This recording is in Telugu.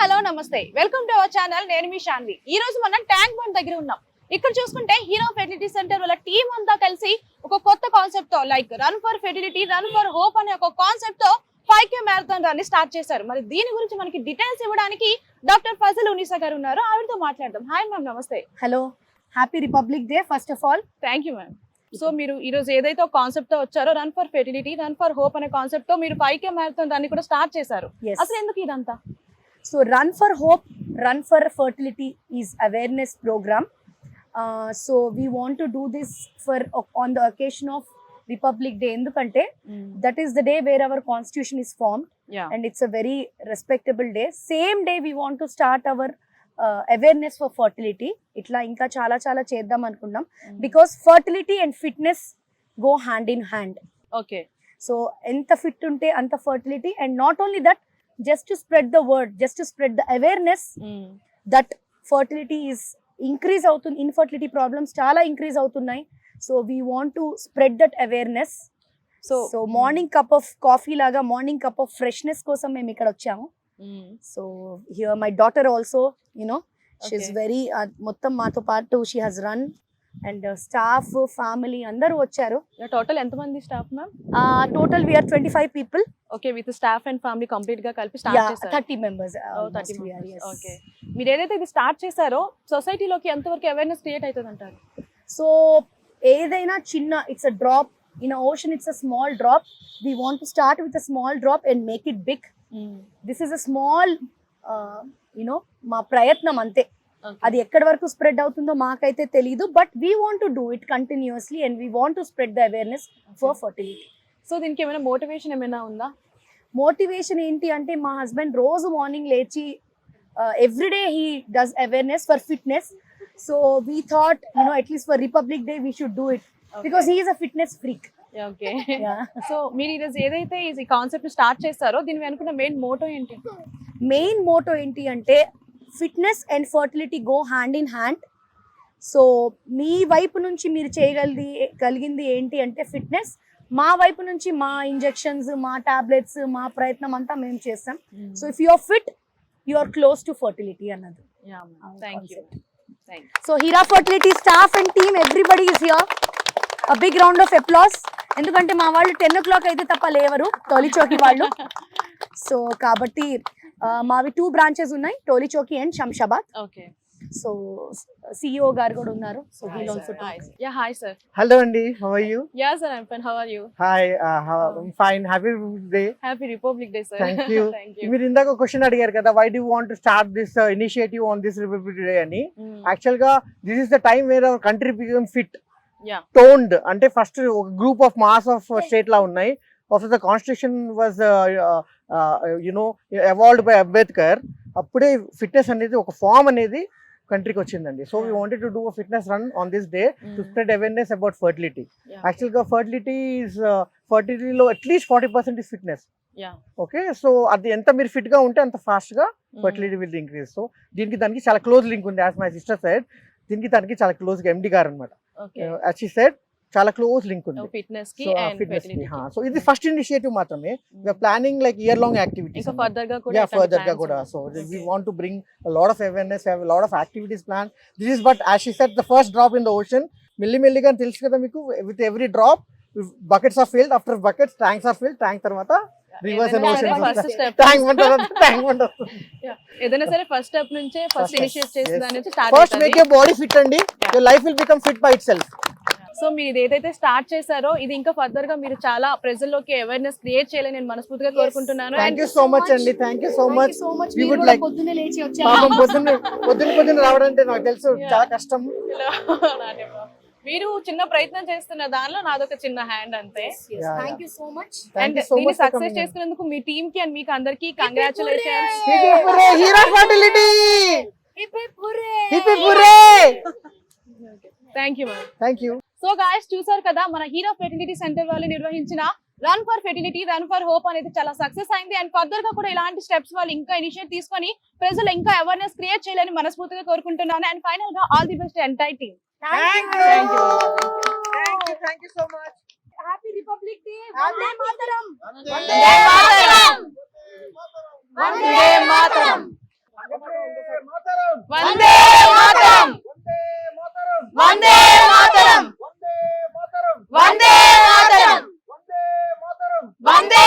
హలో నమస్తే వెల్కమ్ టు అవర్ ఛానల్. నేను మీ శాన్వి. ఈ రోజు మనం ట్యాంక్ బండ్ దగ్గర ఉన్నాం. ఇక్కడ చూసుకుంటే హీరో ఫెర్టిలిటీ సెంటర్ వాళ్ళ టీం అంతా కలిసి ఒక కొత్త కాన్సెప్ట్ తో like run for fertility run for hope అనే ఒక కాన్సెప్ట్ తో 5K మ్యారథాన్ రన్ స్టార్ట్ చేశారు. మరి దీని గురించి మనకి డీటెయిల్స్ ఇవ్వడానికి డాక్టర్ ఫజల్ ఉన్నీసా గారు ఉన్నారు. ఆవిడతో మాట్లాడదాం. హాయ్ మ్యామ్, నమస్తే. Hello, happy Republic day first of all. Thank you ma'am. So మీరు ఈ రోజు ఏదైతే ఒక కాన్సెప్ట్ తో వచ్చారో run for fertility run for hope అనే కాన్సెప్ట్ తో మీరు 5K మ్యారథాన్ రన్ కూడా స్టార్ట్ చేశారు. అసలు ఎందుకు ఇదంతా? So Run for Hope, Run for Fertility is awareness program. So we want to do this on the occasion of Republic Day. Endukante that is the day where our constitution is formed, and it's a very respectable day. Same day we want to start our awareness for fertility. Itla inka chala cheddam anukunnam because fertility and fitness go hand in hand. Okay. So enta fit unte anta fertility, and not only that, just to spread the word, just to spread the awareness that fertility is increase avutundi, infertility problems chaala increase avutunnayi. So we want to spread that awareness. So morning cup of coffee laga morning cup of freshness kosam mem ikkada vachamu. So here my daughter also, you know, she's very mottam maato paatu she has run, and staff family andaru vacharu. Total ఎంత మంది staff ma'am? Total we are 25 people. Okay, with staff and family complete గా కలిపి స్టార్ట్ చేశారు. 30 members. 30 members. ఓకే, మీరు ఏదైతే ఇది స్టార్ట్ చేశారో సొసైటీలోకి ఎంతవరకు అవేర్నెస్ క్రియేట్ అవుతుంది అంటారు? సో ఏదైనా చిన్న, it's a drop in ocean, it's a small drop. We want to start with a small drop and make it big. This is a small you know మా ప్రయత్నం అంతే. అది ఎక్కడి వరకు స్ప్రెడ్ అవుతుందో మాకైతే తెలీదు, but we want to do it continuously and we want to spread the awareness for fertility. So దీనికి ఏమైనా మోటివేషన్ ఏమైనా ఉందా? మోటివేషన్ ఏంటి అంటే, మా హస్బెండ్ రోజు మార్నింగ్ లేచి everyday he does awareness for fitness. So we thought, you know, at least for Republic Day we should do it because he is a fitness freak. Okay. So మీరు ఈరోజు ఏదైతే ఈ కాన్సెప్ట్ స్టార్ట్ చేస్తారో దీని అనుకున్న మెయిన్ మోటో ఏంటి? మెయిన్ మోటో ఏంటి అంటే, fitness and fertility go hand in hand. So మీ వైపు నుంచి మీరు చేయగలిగింది ఏంటి అంటే ఫిట్నెస్, మా వైపు నుంచి మా ఇంజెక్షన్స్, మా టాబ్లెట్స్, మా ప్రయత్నం అంతా మేము చేస్తాం. So if you are fit, you are close to fertility అన్నది. So Heera fertility staff and team, everybody is here. A big round of applause. ఎందుకంటే మా వాళ్ళు 10 o'clock అయితే తప్ప లేవరు, టోలీ చౌకీ వాళ్ళు. సో కాబట్టి మావి 2 branches ఉన్నాయి, Toli Chowki and Shamshabad. Okay. So CEO గారు కూడా ఉన్నారు. So he also. Ya, hi sir. Hello Andy, how are you? Ya sir, I'm fine. How are you? Hi, I'm fine. Happy Republic Day. Happy Republic Day sir. Thank you. మీరు ఇందాక క్వశ్చన్ అడిగారు కదా, why do you want to start this initiative on this Republic Day అని. యాక్చువల్ గా this is the time where our country became fit, toned. అంటే ఫస్ట్ ఒక group of mass of state లా ఉన్నాయి. After the constitution was evolved by Ambedkar, అప్పుడే ఫిట్నెస్ అనేది ఒక ఫామ్ అనేది కంట్రీకి వచ్చిందండి. So we wanted to do a fitness run on this day to spread awareness about fertility. యాక్చువల్గా ఫర్టిలిటీలో at least 40% is fitness. Okay, so అది ఎంత మీరు ఫిట్ గా ఉంటే అంత ఫాస్ట్ గా ఫర్టిలిటీ విల్ ఇంక్రీజ్. సో దానికి చాలా క్లోజ్ లింక్ ఉంది. యాజ్ మై సిస్టర్ సైడ్, దానికి చాలా క్లోజ్ గా MD గారు అనమాట. యాజ్ షీ సెడ్, చాలా క్లోజ్ లింక్ ఉంది ఫిట్నెస్ కి. సో ఇది ఫస్ట్ ఇనిషియేటివ్ మాత్రమే. We are planning like year long activities further గా కూడా. So we want to bring a lot of awareness, have a lot of activities planned. This is but as she said, the first drop in the ocean. మెల్లిమెల్లిగా తెలుసు కదా మీకు, with every drop buckets are filled, after buckets tanks are filled, tank తర్వాత రివర్స్ అండ్ ఓషన్ ట్యాంక్ ఉంటుంది. ఏదైనా సరే ఫస్ట్ స్టెప్ నుంచే ఫస్ట్ ఇనిషియేట్ చేసేదాన్ని start. First make your body fit అండి, your life will become fit by itself. So మీరు ఏదైతే స్టార్ట్ చేశారో ఇది ఇంకా ఫర్దర్ గా మీరు చాలా ప్రజల్లోకి అవేర్నెస్ క్రియేట్ చేయాలని నేను మనస్ఫూర్తిగా కోరుకుంటున్నాను. థ్యాంక్ యూ సో మచ్ అండి, thank you so much. We would like పొద్దున్నే లేచి వచ్చారు. పొద్దున్న రావడం అంటే నాకు తెలుసు చాలా కష్టం. మీరు చిన్న ప్రయత్నం చేస్తున్న దానిలో నాదొక చిన్న హ్యాండ్ అంతే. Thank you so much. And దీన్ని సక్సెస్ చేసుకున్నందుకు మీ టీమ్ కి అండ్ మీకు అందరికి congratulations. Heera fertility. Thank you ma'am. Thank you. So guys, చూసారు కదా, మన హీరా ఫెర్టిలిటీ సెంటర్ వాళ్ళు నిర్వహించిన run for fertility run for hope అనేది చాలా సక్సెస్ అయింది. అండ్ ఫర్దర్ గా కూడా ఇలాంటి స్టెప్స్ వాళ్ళు ఇంకా ఇనిషియేట్ తీసుకొని ప్రజలు ఇంకా అవేర్నెస్ క్రియేట్ చేయాలని మనస్ఫూర్తిగా కోరుకుంటున్నాను. అండ్ ఫైనల్ గా all the best entire team. Thank you so much. Happy Republic Day. Vande Mataram. Vande Mataram. Vande Mataram Vande Mataram Vande Mataram Vande